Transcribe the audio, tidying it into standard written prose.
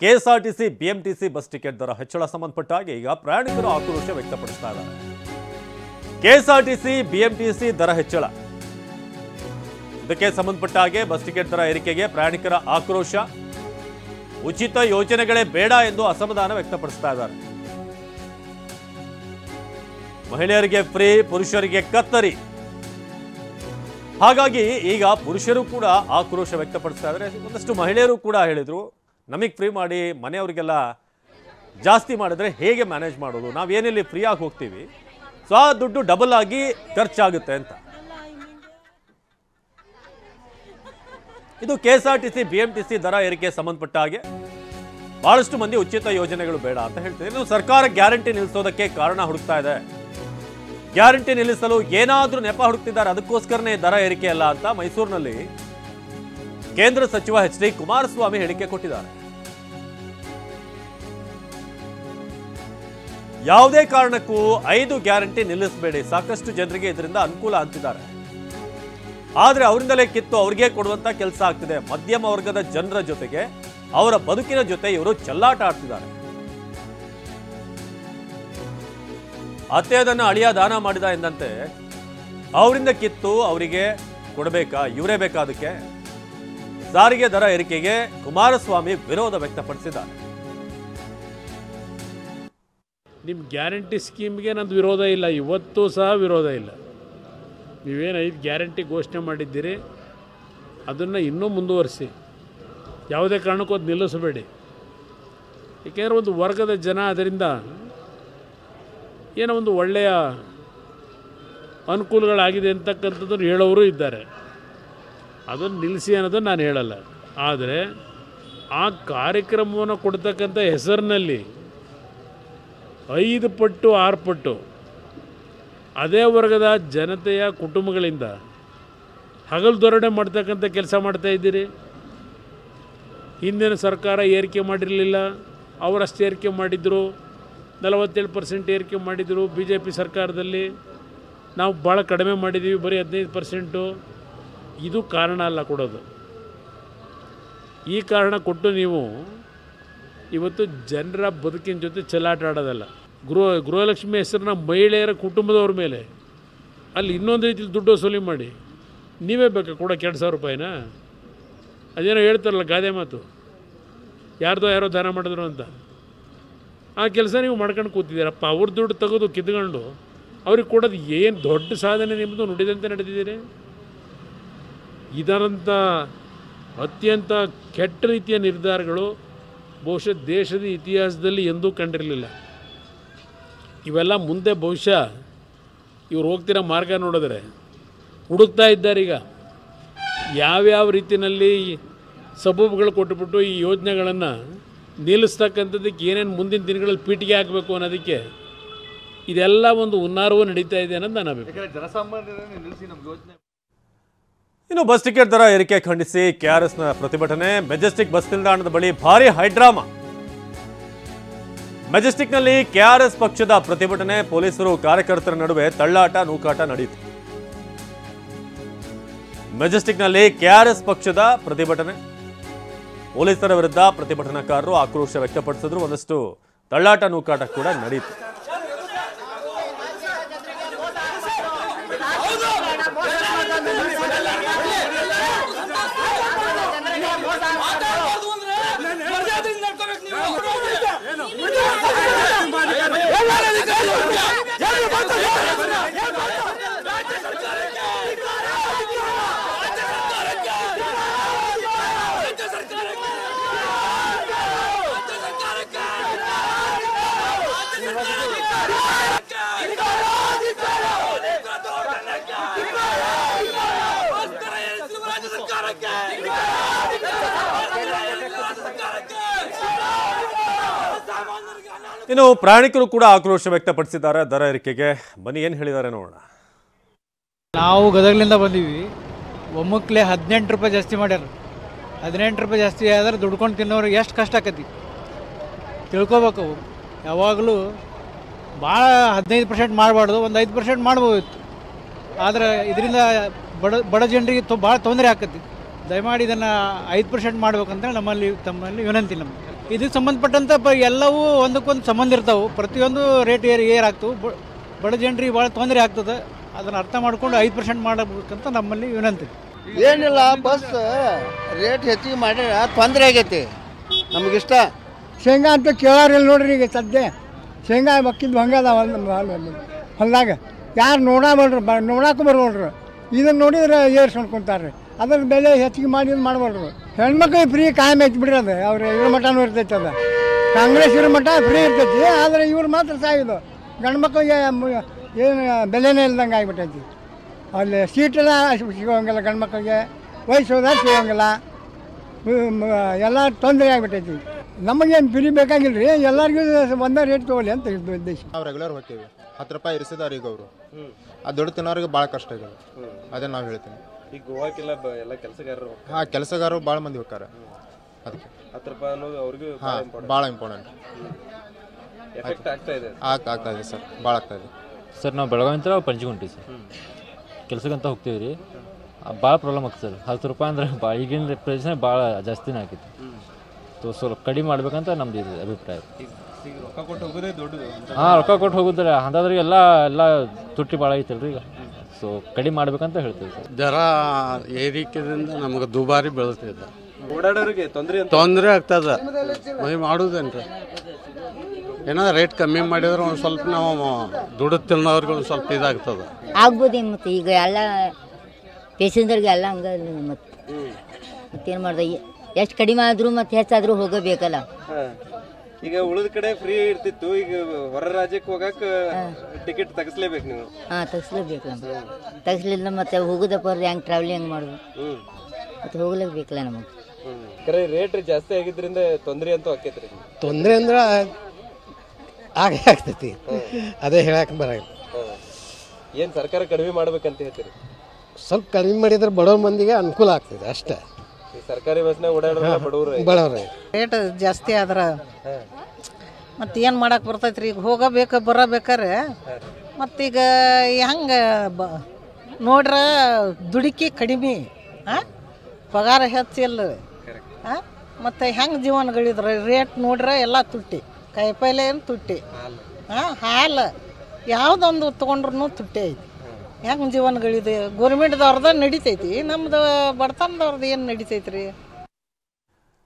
KSRTC BMTC bus ticket ದರ ಹೆಚ್ಚಳ ಸಂಬಂಧಪಟ್ಟ ಹಾಗೆ ಈಗ ಪ್ರಯಾಣಿಕರು ಆಕ್ರೋಶ ವ್ಯಕ್ತಪಡಿಸ್ತಾ ಇದ್ದಾರೆ. ಕೆಎಸ್ಆರ್ಟಿಸಿ ಬಿಎಂಟಿಸಿ ದರ ಹೆಚ್ಚಳ ಇದಕ್ಕೆ ಸಂಬಂಧಪಟ್ಟ ಹಾಗೆ ಬಸ್ ಟಿಕೆಟ್ ದರ ಏರಿಕೆಗೆ ಪ್ರಯಾಣಿಕರ ಆಕ್ರೋಶ. ಉಚಿತ ಯೋಜನೆಗಳೇ ಬೇಡ ಎಂದು ಅಸಮಾಧಾನ ವ್ಯಕ್ತಪಡಿಸ್ತಾ ಇದ್ದಾರೆ. ಮಹಿಳೆಯರಿಗೆ ಫ್ರೀ, ಪುರುಷರಿಗೆ ಕತ್ತರಿ. ಹಾಗಾಗಿ ಈಗ ಪುರುಷರು ಕೂಡ ಆಕ್ರೋಶ ವ್ಯಕ್ತಪಡಿಸ್ತಾ ಇದ್ದಾರೆ. ಒಂದಷ್ಟು ಮಹಿಳೆಯರು ಕೂಡ ಹೇಳಿದ್ರು, ನಮಗೆ ಫ್ರೀ ಮಾಡಿ ಮನೆಯವರಿಗೆಲ್ಲ ಜಾಸ್ತಿ ಮಾಡಿದ್ರೆ ಹೇಗೆ ಮ್ಯಾನೇಜ್ ಮಾಡೋದು, ನಾವೇನಿಲ್ಲಿ ಫ್ರೀಯಾಗಿ ಹೋಗ್ತೀವಿ, ಸೊ ಆ ದುಡ್ಡು ಡಬಲ್ ಆಗಿ ಖರ್ಚಾಗುತ್ತೆ ಅಂತ. ಇದು ಕೆಎಸ್ಆರ್ಟಿಸಿ ಬಿಎಂಟಿಸಿ ದರ ಏರಿಕೆ ಸಂಬಂಧಪಟ್ಟ ಹಾಗೆ ಬಹಳಷ್ಟು ಮಂದಿ ಉಚಿತ ಯೋಜನೆಗಳು ಬೇಡ ಅಂತ ಹೇಳ್ತಿದ್ದಾರೆ. ಇನ್ನು ಸರ್ಕಾರ ಗ್ಯಾರಂಟಿ ನಿಲ್ಲಿಸೋದಕ್ಕೆ ಕಾರಣ ಹುಡುಕ್ತಾ ಇದೆ. ಗ್ಯಾರಂಟಿ ನಿಲ್ಲಿಸಲು ಏನಾದ್ರೂ ನೆಪ ಹುಡುಕ್ತಿದ್ದಾರೆ, ಅದಕ್ಕೋಸ್ಕರನೇ ದರ ಏರಿಕೆ ಅಲ್ಲ ಅಂತ ಮೈಸೂರಿನಲ್ಲಿ ಕೇಂದ್ರ ಸಚಿವ ಎಚ್.ಡಿ. ಕುಮಾರಸ್ವಾಮಿ ಹೇಳಿಕೆ ಕೊಟ್ಟಿದ್ದಾರೆ. ಯಾವುದೇ ಕಾರಣಕ್ಕೂ 5 ಗ್ಯಾರಂಟಿ ನಿಲ್ಲಿಸಬೇಡಿ, ಸಾಕಷ್ಟು ಜನರಿಗೆ ಇದರಿಂದ ಅನುಕೂಲ ಅಂತಿದ್ದಾರೆ. ಆದ್ರೆ ಅವರಿಂದಲೇ ಕಿತ್ತು ಅವ್ರಿಗೆ ಕೊಡುವಂತ ಕೆಲಸ ಆಗ್ತಿದೆ. ಮಧ್ಯಮ ವರ್ಗದ ಜನರ ಜೊತೆಗೆ ಅವರ ಬದುಕಿನ ಜೊತೆ ಇವರು ಚೆಲ್ಲಾಟ ಆಡ್ತಿದ್ದಾರೆ. ಅತ್ತೆಯದನ್ನು ಅಳಿಯ ದಾನ ಮಾಡಿದ ಎಂದಂತೆ ಅವರಿಂದ ಕಿತ್ತು ಅವರಿಗೆ ಕೊಡಬೇಕಾ, ಇವರೇ ಬೇಕಾದಕ್ಕೆ. ಸಾರಿಗೆ ದರ ಏರಿಕೆಗೆ ಕುಮಾರಸ್ವಾಮಿ ವಿರೋಧ ವ್ಯಕ್ತಪಡಿಸಿದ್ದಾರೆ. ನಿಮ್ಮ ಗ್ಯಾರಂಟಿ ಸ್ಕೀಮ್ಗೆ ನಂದು ವಿರೋಧ ಇಲ್ಲ, ಇವತ್ತೂ ಸಹ ವಿರೋಧ ಇಲ್ಲ. ನೀವೇನು 5 ಗ್ಯಾರಂಟಿ ಘೋಷಣೆ ಮಾಡಿದ್ದೀರಿ ಅದನ್ನು ಇನ್ನೂ ಮುಂದುವರಿಸಿ, ಯಾವುದೇ ಕಾರಣಕ್ಕೂ ಅದು ನಿಲ್ಲಿಸಬೇಡಿ. ಏಕೆಂದರೆ ಒಂದು ವರ್ಗದ ಜನ ಅದರಿಂದ ಏನೋ ಒಂದು ಒಳ್ಳೆಯ ಅನುಕೂಲಗಳಾಗಿದೆ ಅಂತಕ್ಕಂಥದ್ದನ್ನು ಹೇಳೋರು ಇದ್ದಾರೆ. ಅದನ್ನು ನಿಲ್ಲಿಸಿ ಅನ್ನೋದನ್ನು ನಾನು ಹೇಳಲ್ಲ. ಆದರೆ ಆ ಕಾರ್ಯಕ್ರಮವನ್ನು ಕೊಡ್ತಕ್ಕಂಥ ಹೆಸರಿನಲ್ಲಿ 5 ಪಟ್ಟು 6 ಪಟ್ಟು ಅದೇ ವರ್ಗದ ಜನತೆಯ ಕುಟುಂಬಗಳಿಂದ ಹಗಲು ಧೋರಣೆ ಮಾಡ್ತಕ್ಕಂಥ ಕೆಲಸ ಮಾಡ್ತಾ ಇದ್ದೀರಿ. ಹಿಂದಿನ ಸರ್ಕಾರ ಏರಿಕೆ ಮಾಡಿರಲಿಲ್ಲ, ಅವರಷ್ಟು ಏರಿಕೆ ಮಾಡಿದರು, 47% ಏರಿಕೆ ಮಾಡಿದರು. BJP ಸರ್ಕಾರದಲ್ಲಿ ನಾವು ಭಾಳ ಕಡಿಮೆ ಮಾಡಿದ್ದೀವಿ, ಬರೀ 15%. ಇದು ಕಾರಣ ಅಲ್ಲ ಕೊಡೋದು. ಈ ಕಾರಣ ಕೊಟ್ಟು ನೀವು ಇವತ್ತು ಜನರ ಬದುಕಿನ ಜೊತೆ ಚೆಲ್ಲಾಟ ಆಡೋದಲ್ಲ. ಗೃಹಲಕ್ಷ್ಮಿ ಹೆಸರನ್ನ ಮಹಿಳೆಯರ ಕುಟುಂಬದವ್ರ ಮೇಲೆ ಅಲ್ಲಿ ಇನ್ನೊಂದು ರೀತಿಲಿ ದುಡ್ಡು ವಸೂಲಿ ಮಾಡಿ ನೀವೇ ಬೇಕಾ ಕೊಡೋಕೆ 2,000 ರೂಪಾಯಿನ? ಅದೇನೋ ಹೇಳ್ತಾರಲ್ಲ ಗಾದೆ ಮಾತು, ಯಾರೋ ದಾನ ಮಾಡಿದ್ರು ಅಂತ. ಆ ಕೆಲಸ ನೀವು ಮಾಡ್ಕೊಂಡು ಕೂತಿದ್ದೀರಪ್ಪ. ಅವ್ರ ದುಡ್ಡು ತೆಗೆದು ಕಿತ್ಕೊಂಡು ಅವ್ರಿಗೆ ಕೊಡೋದು ಏನು ದೊಡ್ಡ ಸಾಧನೆ ನಿಮ್ಮದು ನುಡಿದಂತೆ ನಡೆದಿದ್ದೀರಿ. ಇದರಂಥ ಅತ್ಯಂತ ಕೆಟ್ಟ ರೀತಿಯ ನಿರ್ಧಾರಗಳು ಬಹುಶಃ ದೇಶದ ಇತಿಹಾಸದಲ್ಲಿ ಎಂದೂ ಕಂಡಿರಲಿಲ್ಲ. ಇವೆಲ್ಲ ಮುಂದೆ ಬಹುಶಃ ಇವ್ರು ಹೋಗ್ತಿರೋ ಮಾರ್ಗ ನೋಡಿದ್ರೆ ಹುಡುಕ್ತಾ ಇದ್ದಾರೆ. ಈಗ ಯಾವ್ಯಾವ ರೀತಿಯಲ್ಲಿ ಸಬೂಬುಗಳು ಕೊಟ್ಟುಬಿಟ್ಟು ಈ ಯೋಜನೆಗಳನ್ನು ನಿಲ್ಲಿಸ್ತಕ್ಕಂಥದ್ದಕ್ಕೆ ಏನೇನು ಮುಂದಿನ ದಿನಗಳಲ್ಲಿ ಪೀಟಿಗೆ ಹಾಕಬೇಕು ಅನ್ನೋದಕ್ಕೆ ಇದೆಲ್ಲ ಒಂದು ಹುನ್ನಾರವೂ ನಡೀತಾ ಇದೆ ಅನ್ನೋದು ನನ್ನ ಅಭಿಪ್ರಾಯ. ಇನ್ನು ಬಸ್ ಟಿಕೆಟ್ ದರ ಏರಿಕೆ ಖಂಡಿಸಿ ಕೆಆರ್ಎಸ್ನ ಪ್ರತಿಭಟನೆ. ಮೆಜೆಸ್ಟಿಕ್ ಬಸ್ ನಿಲ್ದಾಣದ ಬಳಿ ಭಾರಿ ಹೈಡ್ರಾಮಾ. ಮೆಜೆಸ್ಟಿಕ್ನಲ್ಲಿ ಕೆಆರ್ಎಸ್ ಪಕ್ಷದ ಪ್ರತಿಭಟನೆ, ಪೊಲೀಸರು ಕಾರ್ಯಕರ್ತರ ನಡುವೆ ತಳ್ಳಾಟ ನೂಕಾಟ ನಡೆಯಿತು. ಮೆಜೆಸ್ಟಿಕ್ನಲ್ಲಿ ಕೆಆರ್ಎಸ್ ಪಕ್ಷದ ಪ್ರತಿಭಟನೆ, ಪೊಲೀಸರ ವಿರುದ್ಧ ಪ್ರತಿಭಟನಾಕಾರರು ಆಕ್ರೋಶ ವ್ಯಕ್ತಪಡಿಸಿದ್ರು. ಒಂದಷ್ಟು ತಳ್ಳಾಟ ನೂಕಾಟ ಕೂಡ ನಡೆಯಿತು. ಇನ್ನು ಪ್ರಯಾಣಿಕರು ಕೂಡ ಆಕ್ರೋಶ ವ್ಯಕ್ತಪಡಿಸಿದ್ದಾರೆ ದರ ಏರಿಕೆಗೆ. ಬನ್ನಿ ಏನು ಹೇಳಿದ್ದಾರೆ ನೋಡೋಣ. ನಾವು ಗದಗಲಿಂದ ಬಂದೀವಿ. ಒಮ್ಮಕ್ಲೆ 18 ರೂಪಾಯಿ ಜಾಸ್ತಿ ಮಾಡ್ಯಾರ. 18 ರೂಪಾಯಿ ಜಾಸ್ತಿ ಆದ್ರೆ ದುಡ್ಕೊಂಡು ತಿನ್ನೋರಿಗೆ ಎಷ್ಟು ಕಷ್ಟ ಆಕತಿ ತಿಳ್ಕೊಬೇಕು. ಯಾವಾಗಲೂ ಭಾಳ 15% ಮಾಡಬಾರ್ದು, ಒಂದು 5% ಮಾಡ್ಬೋದಿತ್ತು. ಆದರೆ ಇದರಿಂದ ಬಡ ಜನರಿಗೆ ಭಾಳ ತೊಂದರೆ ಆಕತಿ. ದಯಮಾಡಿ ಇದನ್ನು 5% ಮಾಡ್ಬೇಕಂತ ತಮ್ಮಲ್ಲಿ ವಿನಂತಿ. ನಮಗೆ ಇದಕ್ಕೆ ಸಂಬಂಧಪಟ್ಟಂಥ ಎಲ್ಲವೂ ಒಂದಕ್ಕೊಂದು ಸಂಬಂಧ ಇರ್ತಾವೆ. ಪ್ರತಿಯೊಂದು ರೇಟ್ ಏರಾಗ್ತವೆ. ಬಡ ಜನರಿಗೆ ಭಾಳ ತೊಂದರೆ ಆಗ್ತದೆ. ಅದನ್ನು ಅರ್ಥ ಮಾಡ್ಕೊಂಡು 5% ಮಾಡಬೇಕಂತ ನಮ್ಮಲ್ಲಿ ವಿನಂತಿ. ಏನಿಲ್ಲ, ಬಸ್ ರೇಟ್ ಹೆಚ್ಚಿಗೆ ಮಾಡಿ ತೊಂದರೆ ಆಗೈತಿ. ನಮಗಿಷ್ಟ ಶೇಂಗಾ ಅಂತ ಕೇಳಾರಿಲ್ಲ ನೋಡ್ರಿ. ಈಗ ಸದ್ಯ ಶೇಂಗಾ ಮಕ್ಕಿದ್ದು ಹಂಗದ ಹೊಲ್ದಾಗ ಯಾರು ನೋಡಾಕು ಬರ್ಬೋಳ್ರಿ. ಇದನ್ನು ನೋಡಿದ್ರೆ ಏರ್ಸ್ಕೊಂಡ್ಕೊಂತಾರೆ. ಅದ್ರ ಬೆಲೆ ಹೆಚ್ಚಿಗೆ ಮಾಡಿ ಮಾಡ್ಬೋಳ್ರಿ. ಹೆಣ್ಮಕ್ಳಿಗೆ ಫ್ರೀ ಕಾಯಂ ಐತಿ ಬಿಡ್ರಿ. ಅದು ಅವ್ರ ಇವ್ರ ಮಠನೂ ಇರ್ತೈತಿ. ಅದು ಕಾಂಗ್ರೆಸ್ ಇವ್ರ ಮಠ ಫ್ರೀ ಇರ್ತೈತಿ. ಆದರೆ ಇವ್ರು ಮಾತ್ರ ಸಾಯೋದು. ಗಂಡು ಮಕ್ಕಳಿಗೆ ಏನು ಬೆಲೆನೇ ಇಲ್ದಂಗೆ ಆಗಿಬಿಟ್ಟೈತಿ. ಅಲ್ಲಿ ಸೀಟೆಲ್ಲ ಸಿಗೋಂಗಿಲ್ಲ ಗಂಡು ಮಕ್ಕಳಿಗೆ, ವಯಸ್ಸೋದಾಗ ಸಿಗೋಂಗಿಲ್ಲ. ಎಲ್ಲ ತೊಂದರೆ ಆಗಿಬಿಟ್ಟೈತಿ. ನಮಗೇನು ಫ್ರೀ ಬೇಕಾಗಿಲ್ಲ ರೀ, ಎಲ್ಲರಿಗೂ ಒಂದೇ ರೇಟ್ ತೊಗೊಳ್ಳಿ ಅಂತ ಉದ್ದೇಶ. ನಾವು ರೆಗ್ಯುಲರ್ ಹೋಗ್ತೀವಿ. 10 ರೂಪಾಯಿ ಇರಿಸಿದಾರೀಗ ಅವರು ಆ ದುಡ್ಡು ತಿನ್ನೋರಿಗೆ ಭಾಳ ಕಷ್ಟ ಇದೆ. ಅದೇ ನಾವು ಹೇಳ್ತೀನಿ. ಈಗ ಗೋವಾಕ್ಕೆಲ್ಲ ಎಲ್ಲ ಕೆಲಸಗಾರರು ಕೆಲಸಗಾರರು ಭಾಳ ಮಂದಿ ಹೋಗ್ತಾರೆ. ಅದಕ್ಕೆ 10 ರೂಪಾಯಿ ಅನ್ನೋದು ಅವ್ರಿಗೂ ಭಾಳ ಇಂಪಾರ್ಟೆಂಟ್ ಎಫೆಕ್ಟ್ ಆಗ್ತಾ ಇದೆ. ಆಗ್ತಾ ಇದೆ ಸರ್, ಭಾಳ ಆಗ್ತಾ ಇದೆ ಸರ್. ನಾವು ಬೆಳಗಾವಿಂದ ಪಂಚಗುಂಟಿ ಸರ್ ಕೆಲಸಕ್ಕಂತ ಹೋಗ್ತೀವಿ ರೀ. ಭಾಳ ಪ್ರಾಬ್ಲಮ್ ಆಗ್ತದೆ ಸರ್. 10 ರೂಪಾಯಿ ಅಂದ್ರೆ ಈಗಿನ ಪ್ರದೇಶ ಭಾಳ ಜಾಸ್ತಿನೇ ಆಗ್ತೈತಿ. ಸ್ವಲ್ಪ ಕಡಿಮೆ ಮಾಡ್ಬೇಕಂತ ನಮ್ದು ಇದು ಅಭಿಪ್ರಾಯ. ರೊಕ್ಕ ಕೊಟ್ಟು ಹೋಗೋದೇ ದೊಡ್ಡದು. ರೊಕ್ಕ ಕೊಟ್ಟು ಹೋಗುದ್ರೆ ಅಂದಾದ್ರಿಗೆ ಎಲ್ಲ ತುಟ್ಟಿ ಭಾಳ ಐತಲ್ರಿ ಈಗ. ಸೊ ಕಡಿಮೆ ಮಾಡ್ಬೇಕಂತ ಹೇಳ್ತೀವಿ ಸರ್. ದರ ಏರಿಕೆದಿಂದ ನಮಗೆ ದುಬಾರಿ ಬೆಳೆತಿದೆ. ಓಡಾಡೋರಿಗೆ ತೊಂದರೆ ಆಗ್ತದೆ. ಮಾಡೋದೇನ್ರಿ ಏನಾದ್ರು ರೇಟ್ ಕಮ್ಮಿ ಮಾಡಿದ್ರೆ ಒಂದು ಸ್ವಲ್ಪ ನಾವು ದುಡ್ಡು ತಿನ್ನೋರಿಗೆ ಒಂದು ಸ್ವಲ್ಪ ಇದಾಗ್ತದೆ. ಆಗ್ಬೋದು. ಮತ್ತು ಈಗ ಎಲ್ಲ ಪೇಸೆಂಜರ್ಗೆ ಎಲ್ಲ ಹಂಗೆ ಮತ್ತೇನು ಮಾಡ್ದೆ, ಎಷ್ಟು ಕಡಿಮೆ ಆದರೂ ಮತ್ತು ಹೆಚ್ಚಾದರೂ ಹೋಗಬೇಕಲ್ಲ. ಈಗ ಉಳಿದ ಕಡೆ ಫ್ರೀ ಇರ್ತಿತ್ತು, ಈಗ ಹೊರ ರಾಜ್ಯಕ್ಕೆ ಹೋಗಕ್ಕೆ ಟಿಕೆಟ್ ತೆಗಿಸ್ಲೇಬೇಕು ನೀವು. ತೆಗಿಸ್ಲೇಬೇಕು. ತೆಗಿಸ್ಲಿಲ್ಲ ಮತ್ತೆ ಹೋಗೋದಪ್ಪ ಹೆಂಗೆ ಟ್ರಾವೆಲಿಂಗ್ ಹೆಂಗೆ ಮಾಡೋದು, ಮತ್ತೆ ಹೋಗ್ಲೇಬೇಕಲ್ಲ ನಮಗೆ. ಕರೆ ರೇಟ್ ಜಾಸ್ತಿ ಆಗಿದ್ರಿಂದ ತೊಂದರೆ ಅಂತೂ ಆಕೈತ್ರಿ. ತೊಂದರೆ ಅಂದ್ರೆ ಹಾಗೆ ಆಗ್ತೈತಿ. ಅದೇ ಹೇಳಕ್ಕೆ ಬರಂಗಿಲ್ಲ. ಏನು ಸರ್ಕಾರ ಕಡಿಮೆ ಮಾಡ್ಬೇಕಂತ ಹೇಳ್ತೀರಿ? ಸ್ವಲ್ಪ ಕಡಿಮೆ ಮಾಡಿದ್ರೆ ಬಡವ್ರ ಮಂದಿಗೆ ಅನುಕೂಲ ಆಗ್ತದೆ ಅಷ್ಟೇ. ಸರ್ಕಾರಿ ಬಸ್ನಾಗ ಓಡಾಡೋಲ್ಲ ಬಡವ್ರೆ. ರೇಟ್ ಜಾಸ್ತಿ ಆದ್ರೆ ಮತ್ತೆ ಏನು ಮಾಡಕ್ಕೆ ಬರ್ತೈತ್ರಿ? ಈಗ ಹೋಗಬೇಕು ಬರಬೇಕಾರೆ ಮತ್ತೀಗ ಹೆಂಗೆ ನೋಡ್ರ ದುಡುಕಿ ಕಡಿಮೆ, ಪಗಾರ ಹೆಚ್ಚಿಲ್ಲ, ಮತ್ತು ಹೆಂಗೆ ಜೀವನಗಳಿದ್ರೆ ರೇಟ್ ನೋಡ್ರೆ ಎಲ್ಲ ತುಟ್ಟಿ. ಕಾಯಿಪಲ್ಲೆ ಏನು ತುಟ್ಟಿ, ಹಾಲು ಯಾವುದೊಂದು ತೊಗೊಂಡ್ರು ತುಟ್ಟಿ ಐತಿ. ಹೆಂಗೆ ಜೀವನಗಳಿದೆ? ಗೋರ್ಮೆಂಟ್ದವ್ರದ್ದು ನಡಿತೈತಿ, ನಮ್ದು ಬಡತನದವ್ರದ್ದು ಏನು ನಡಿತೈತಿ ರೀ?